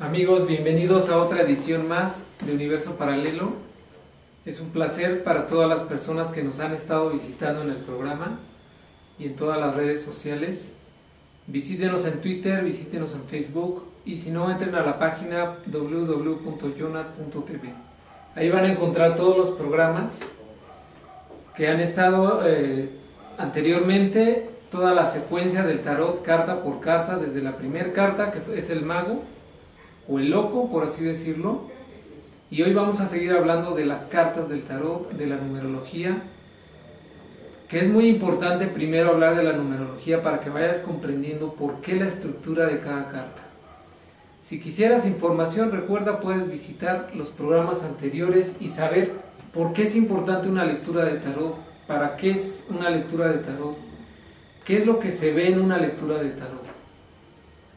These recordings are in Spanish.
Amigos, bienvenidos a otra edición más de Universo Paralelo. Es un placer para todas las personas que nos han estado visitando en el programa y en todas las redes sociales. Visítenos en Twitter, visítenos en Facebook y si no, entren a la página www.yonat.tv. Ahí van a encontrar todos los programas que han estado anteriormente, toda la secuencia del tarot carta por carta, desde la primera carta que es el mago o el loco, por así decirlo, y hoy vamos a seguir hablando de las cartas del tarot, de la numerología, que es muy importante primero hablar de la numerología para que vayas comprendiendo por qué la estructura de cada carta. Si quisieras información, recuerda, puedes visitar los programas anteriores y saber por qué es importante una lectura de tarot, para qué es una lectura de tarot, qué es lo que se ve en una lectura de tarot.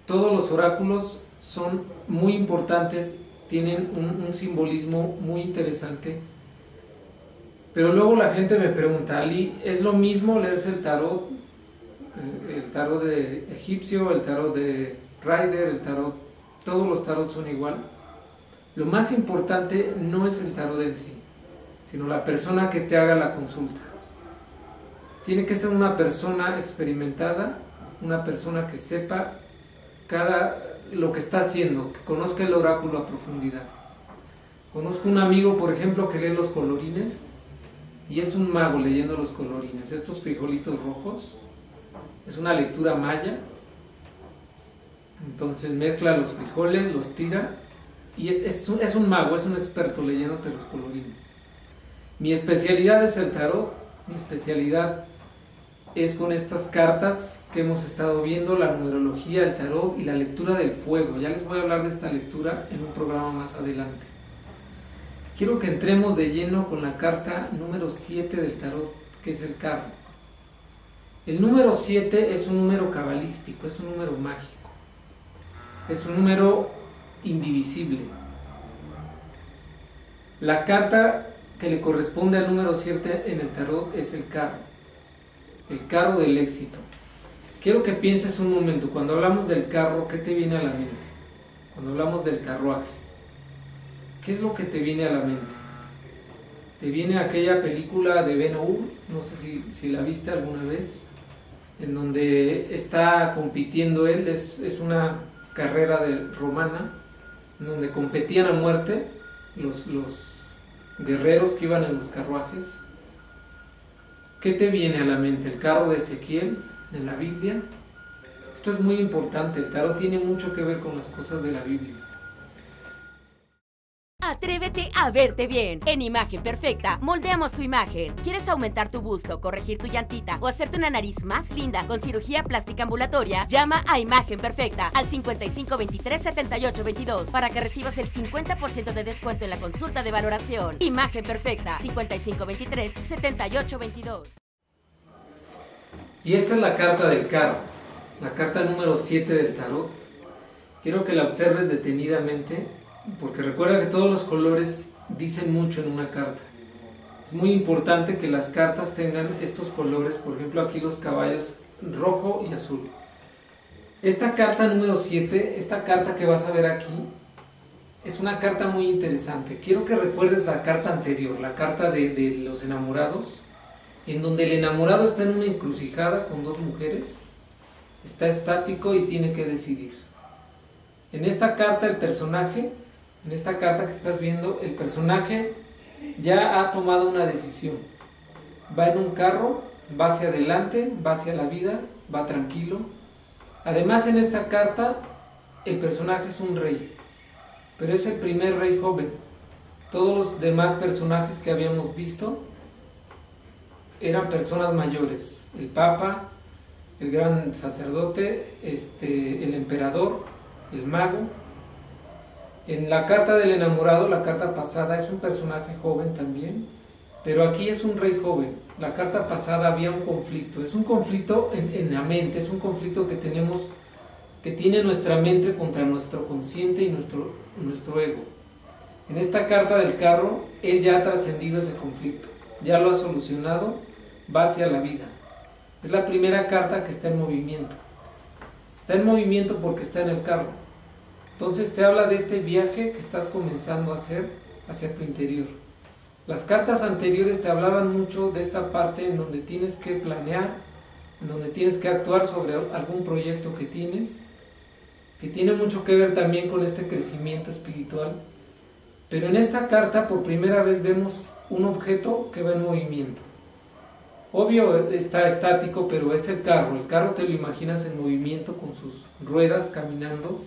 Todos los oráculos son muy importantes, tienen un simbolismo muy interesante, pero luego la gente me pregunta, Ali, ¿es lo mismo leerse el tarot de egipcio, el tarot de Rider, el tarot, todos los tarots son igual? Lo más importante no es el tarot en sí, sino la persona que te haga la consulta. Tiene que ser una persona experimentada, una persona que sepa lo que está haciendo, que conozca el oráculo a profundidad. Conozco un amigo, por ejemplo, que lee los colorines y es un mago leyendo los colorines. Estos frijolitos rojos, es una lectura maya. Entonces mezcla los frijoles, los tira y es un mago, es un experto leyéndote los colorines. Mi especialidad es el tarot, mi especialidad es con estas cartas que hemos estado viendo, la numerología, el tarot y la lectura del fuego. Ya les voy a hablar de esta lectura en un programa más adelante. Quiero que entremos de lleno con la carta número 7 del tarot, que es el carro. El número 7 es un número cabalístico, es un número mágico, es un número indivisible. La carta que le corresponde al número 7 en el tarot es el carro. El carro del éxito. Quiero que pienses un momento, cuando hablamos del carro, ¿qué te viene a la mente? Cuando hablamos del carruaje, ¿qué es lo que te viene a la mente? ¿Te viene aquella película de Ben-Hur? No sé si la viste alguna vez, en donde está compitiendo él, es una carrera romana, en donde competían a muerte los guerreros que iban en los carruajes. ¿Qué te viene a la mente? ¿El carro de Ezequiel, de la Biblia? Esto es muy importante, el tarot tiene mucho que ver con las cosas de la Biblia. Atrévete a verte bien. En Imagen Perfecta, moldeamos tu imagen. ¿Quieres aumentar tu busto, corregir tu llantita o hacerte una nariz más linda con cirugía plástica ambulatoria? Llama a Imagen Perfecta al 5523-7822 para que recibas el 50% de descuento en la consulta de valoración. Imagen Perfecta, 5523-7822. Y esta es la carta del carro, la carta número 7 del tarot. Quiero que la observes detenidamente, porque recuerda que todos los colores dicen mucho en una carta. Es muy importante que las cartas tengan estos colores, por ejemplo aquí los caballos rojo y azul. Esta carta número 7, esta carta que vas a ver aquí, es una carta muy interesante. Quiero que recuerdes la carta anterior, la carta de los enamorados, en donde el enamorado está en una encrucijada con dos mujeres, está estático y tiene que decidir. En esta carta el personaje, en esta carta que estás viendo, el personaje ya ha tomado una decisión. Va en un carro, va hacia adelante, va hacia la vida, va tranquilo. Además en esta carta el personaje es un rey, pero es el primer rey joven. Todos los demás personajes que habíamos visto eran personas mayores, el papa, el gran sacerdote, el emperador, el mago. En la carta del enamorado, la carta pasada, es un personaje joven también, pero aquí es un rey joven. La carta pasada había un conflicto, es un conflicto en la mente, es un conflicto que tenemos que tiene nuestra mente contra nuestro consciente y nuestro ego. En esta carta del carro, él ya ha trascendido ese conflicto, ya lo ha solucionado, va hacia la vida. Es la primera carta que está en movimiento. Está en movimiento porque está en el carro. Entonces te habla de este viaje que estás comenzando a hacer hacia tu interior. Las cartas anteriores te hablaban mucho de esta parte en donde tienes que planear, en donde tienes que actuar sobre algún proyecto que tienes, que tiene mucho que ver también con este crecimiento espiritual. Pero en esta carta por primera vez vemos un objeto que va en movimiento. Obvio está estático, pero es el carro. El carro te lo imaginas en movimiento con sus ruedas caminando.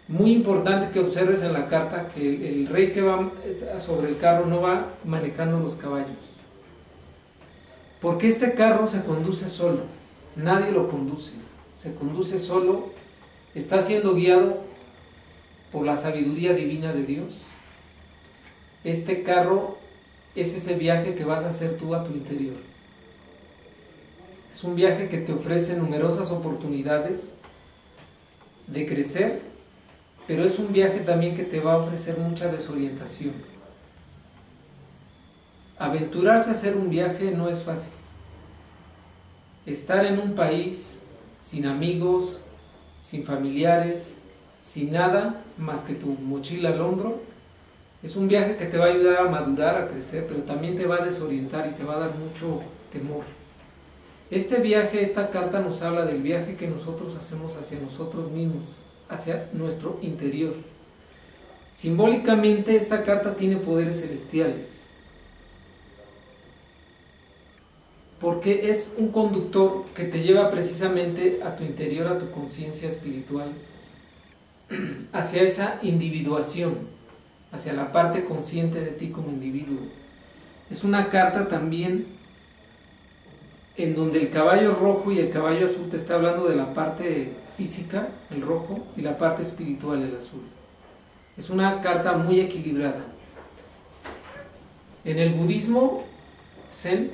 Muy importante que observes en la carta que el rey que va sobre el carro no va manejando los caballos. Porque este carro se conduce solo, nadie lo conduce, se conduce solo, está siendo guiado por la sabiduría divina de Dios. Este carro es ese viaje que vas a hacer tú a tu interior. Es un viaje que te ofrece numerosas oportunidades de crecer, pero es un viaje también que te va a ofrecer mucha desorientación. Aventurarse a hacer un viaje no es fácil. Estar en un país sin amigos, sin familiares, sin nada más que tu mochila al hombro, es un viaje que te va a ayudar a madurar, a crecer, pero también te va a desorientar y te va a dar mucho temor. Este viaje, esta carta nos habla del viaje que nosotros hacemos hacia nosotros mismos, hacia nuestro interior. Simbólicamente esta carta tiene poderes celestiales, porque es un conductor que te lleva precisamente a tu interior, a tu conciencia espiritual, hacia esa individuación, hacia la parte consciente de ti como individuo. Es una carta también en donde el caballo rojo y el caballo azul te está hablando de la parte física, el rojo, y la parte espiritual, el azul. Es una carta muy equilibrada. En el budismo Zen,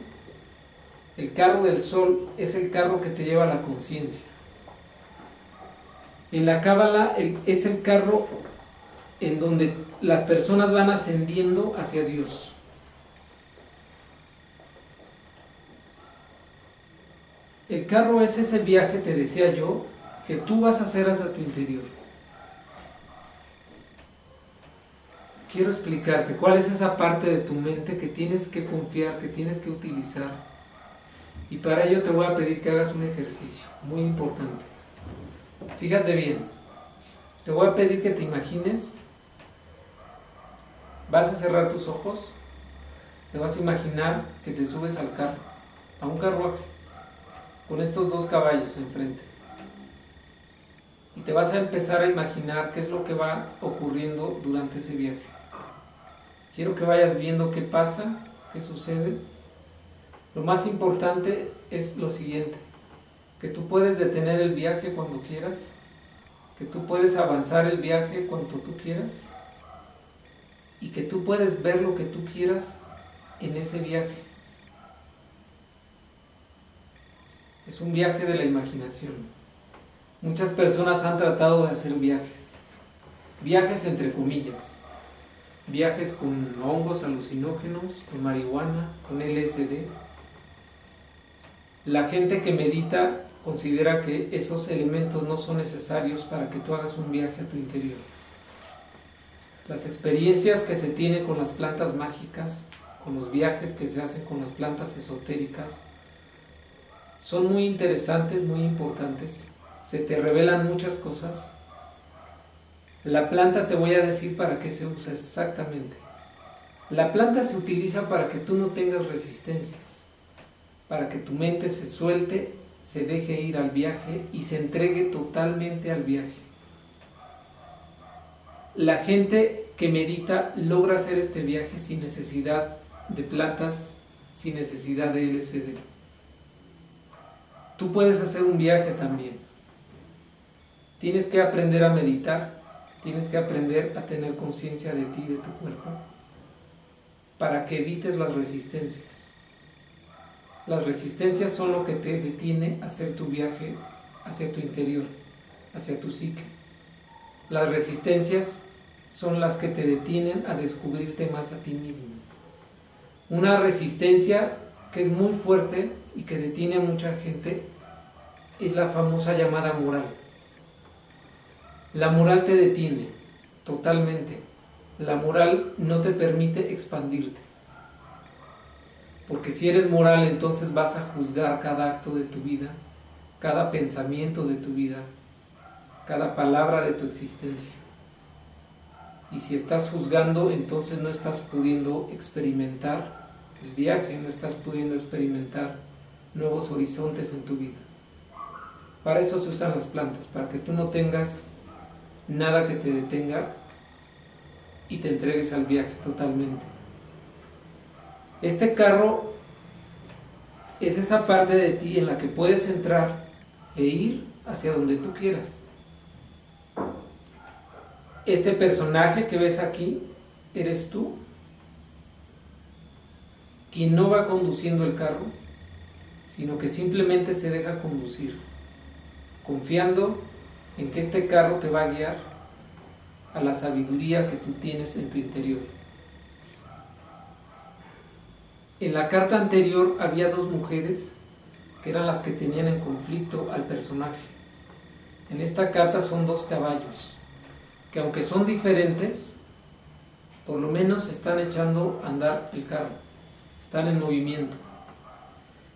el carro del sol es el carro que te lleva a la conciencia. En la Cábala es el carro en donde las personas van ascendiendo hacia Dios. El carro es ese viaje, te decía yo, que tú vas a hacer hacia tu interior. Quiero explicarte cuál es esa parte de tu mente que tienes que confiar, que tienes que utilizar. Y para ello te voy a pedir que hagas un ejercicio muy importante. Fíjate bien, te voy a pedir que te imagines, vas a cerrar tus ojos, te vas a imaginar que te subes al carro, a un carruaje, con estos dos caballos enfrente. Y te vas a empezar a imaginar qué es lo que va ocurriendo durante ese viaje. Quiero que vayas viendo qué pasa, qué sucede. Lo más importante es lo siguiente, que tú puedes detener el viaje cuando quieras, que tú puedes avanzar el viaje cuando tú quieras y que tú puedes ver lo que tú quieras en ese viaje. Es un viaje de la imaginación. Muchas personas han tratado de hacer viajes entre comillas, viajes con hongos alucinógenos, con marihuana, con LSD. La gente que medita considera que esos elementos no son necesarios para que tú hagas un viaje a tu interior. Las experiencias que se tienen con las plantas mágicas, con los viajes que se hacen con las plantas esotéricas, son muy interesantes, muy importantes. Se te revelan muchas cosas. La planta te voy a decir para qué se usa exactamente. La planta se utiliza para que tú no tengas resistencias, para que tu mente se suelte, se deje ir al viaje y se entregue totalmente al viaje. La gente que medita logra hacer este viaje sin necesidad de plantas, sin necesidad de LSD. Tú puedes hacer un viaje también. Tienes que aprender a meditar, tienes que aprender a tener conciencia de ti, de tu cuerpo, para que evites las resistencias. Las resistencias son lo que te detiene a hacer tu viaje hacia tu interior. hacia tu psique. Las resistencias son las que te detienen a descubrirte más a ti mismo. Una resistencia que es muy fuerte y que detiene a mucha gente es la famosa llamada moral. La moral te detiene totalmente. La moral no te permite expandirte. Porque si eres moral, entonces vas a juzgar cada acto de tu vida, cada pensamiento de tu vida, cada palabra de tu existencia. Y si estás juzgando, entonces no estás pudiendo experimentar el viaje, no estás pudiendo experimentar nuevos horizontes en tu vida. Para eso se usan las plantas, para que tú no tengas nada que te detenga y te entregues al viaje totalmente. Este carro es esa parte de ti en la que puedes entrar e ir hacia donde tú quieras. Este personaje que ves aquí, eres tú, quien no va conduciendo el carro, sino que simplemente se deja conducir, confiando en que este carro te va a guiar a la sabiduría que tú tienes en tu interior. En la carta anterior había dos mujeres que eran las que tenían en conflicto al personaje. En esta carta son dos caballos, que aunque son diferentes, por lo menos están echando a andar el carro, están en movimiento.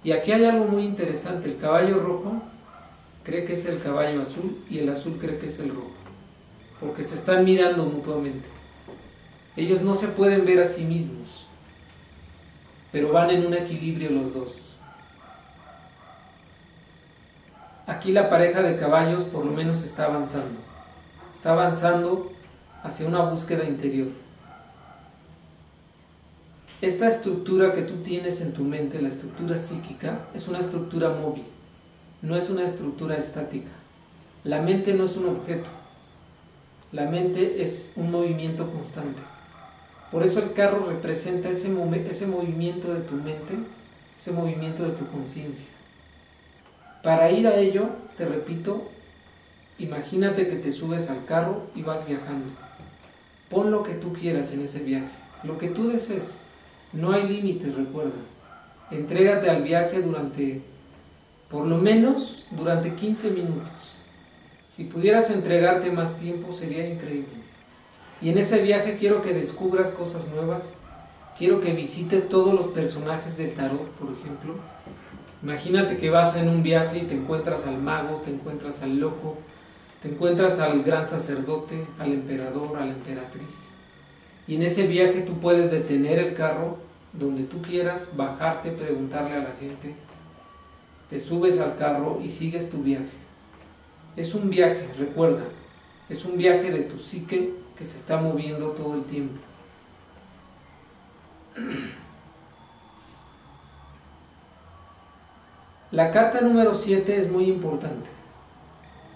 Y aquí hay algo muy interesante: el caballo rojo cree que es el caballo azul y el azul cree que es el rojo, porque se están mirando mutuamente. Ellos no se pueden ver a sí mismos, pero van en un equilibrio los dos. Aquí la pareja de caballos por lo menos está avanzando hacia una búsqueda interior. Esta estructura que tú tienes en tu mente, la estructura psíquica, es una estructura móvil, no es una estructura estática. La mente no es un objeto, la mente es un movimiento constante. Por eso el carro representa ese movimiento de tu mente, ese movimiento de tu conciencia. Para ir a ello, te repito, imagínate que te subes al carro y vas viajando. Pon lo que tú quieras en ese viaje, lo que tú desees. No hay límites, recuerda. Entrégate al viaje por lo menos durante 15 minutos. Si pudieras entregarte más tiempo, sería increíble. Y en ese viaje quiero que descubras cosas nuevas. Quiero que visites todos los personajes del tarot, por ejemplo. Imagínate que vas en un viaje y te encuentras al mago, te encuentras al loco, te encuentras al gran sacerdote, al emperador, a la emperatriz. Y en ese viaje tú puedes detener el carro donde tú quieras, bajarte, preguntarle a la gente, te subes al carro y sigues tu viaje. Es un viaje, recuerda, es un viaje de tu psique que se está moviendo todo el tiempo. La carta número 7 es muy importante,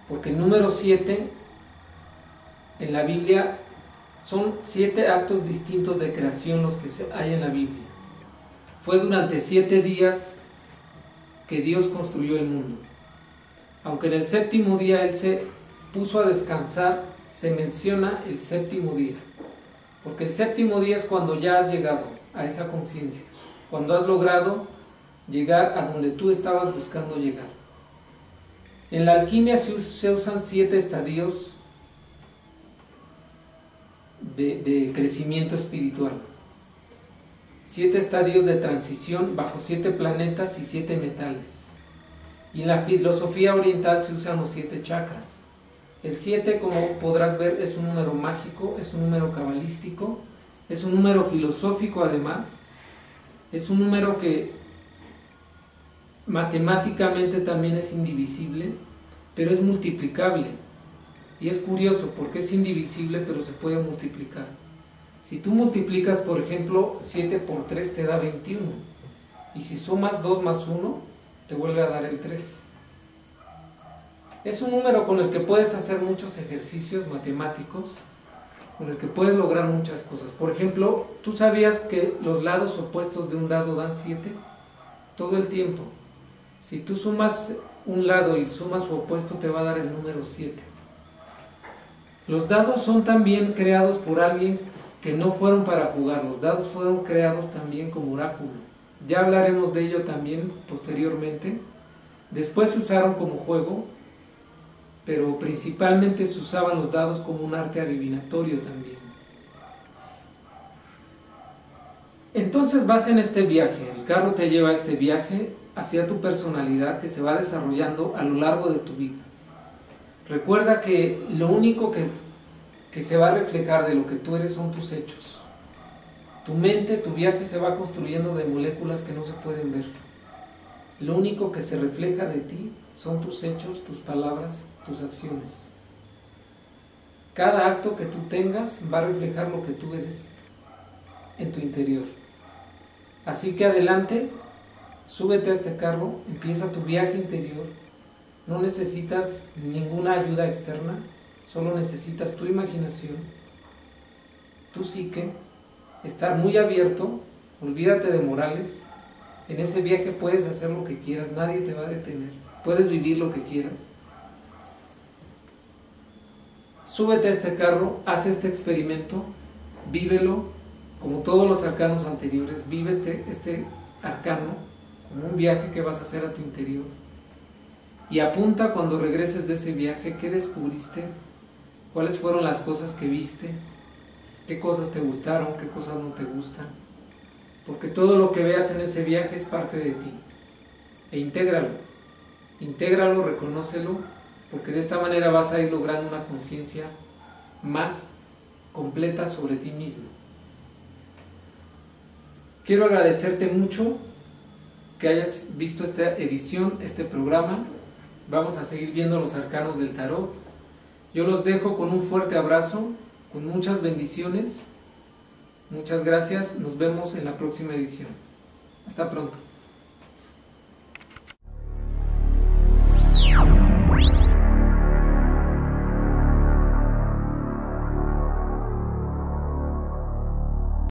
porque el número 7 en la Biblia son 7 actos distintos de creación los que hay en la Biblia. Fue durante 7 días que Dios construyó el mundo. Aunque en el séptimo día Él se puso a descansar, se menciona el séptimo día. Porque el séptimo día es cuando ya has llegado a esa conciencia, cuando has logrado llegar a donde tú estabas buscando llegar. En la alquimia se usan 7 estadios de crecimiento espiritual. 7 estadios de transición bajo 7 planetas y 7 metales. Y en la filosofía oriental se usan los 7 chakras. El 7, como podrás ver, es un número mágico, es un número cabalístico, es un número filosófico además, es un número que matemáticamente también es indivisible, pero es multiplicable. Y es curioso porque es indivisible, pero se puede multiplicar. Si tú multiplicas, por ejemplo, 7 por 3 te da 21. Y si sumas 2 más 1, te vuelve a dar el 3. Es un número con el que puedes hacer muchos ejercicios matemáticos, con el que puedes lograr muchas cosas. Por ejemplo, ¿tú sabías que los lados opuestos de un dado dan 7? Todo el tiempo. Si tú sumas un lado y sumas su opuesto, te va a dar el número 7. Los dados son también creados por alguien que no fueron para jugar, los dados fueron creados también como oráculo. Ya hablaremos de ello también posteriormente. Después se usaron como juego, pero principalmente se usaban los dados como un arte adivinatorio también. Entonces vas en este viaje, el carro te lleva a este viaje hacia tu personalidad que se va desarrollando a lo largo de tu vida. Recuerda que lo único que se va a reflejar de lo que tú eres son tus hechos. Tu mente, tu viaje se va construyendo de moléculas que no se pueden ver. Lo único que se refleja de ti son tus hechos, tus palabras, tus acciones. Cada acto que tú tengas va a reflejar lo que tú eres en tu interior. Así que adelante, súbete a este carro, empieza tu viaje interior. No necesitas ninguna ayuda externa, solo necesitas tu imaginación, tu psique, estar muy abierto, olvídate de morales. En ese viaje puedes hacer lo que quieras, nadie te va a detener, puedes vivir lo que quieras. Súbete a este carro, haz este experimento, vívelo como todos los arcanos anteriores, vive este arcano como un viaje que vas a hacer a tu interior. Y apunta cuando regreses de ese viaje, qué descubriste, cuáles fueron las cosas que viste, qué cosas te gustaron, qué cosas no te gustan. Porque todo lo que veas en ese viaje es parte de ti. E intégralo, reconócelo, porque de esta manera vas a ir logrando una conciencia más completa sobre ti mismo. Quiero agradecerte mucho que hayas visto esta edición, este programa. Vamos a seguir viendo los arcanos del tarot. Yo los dejo con un fuerte abrazo, con muchas bendiciones. Muchas gracias. Nos vemos en la próxima edición. Hasta pronto.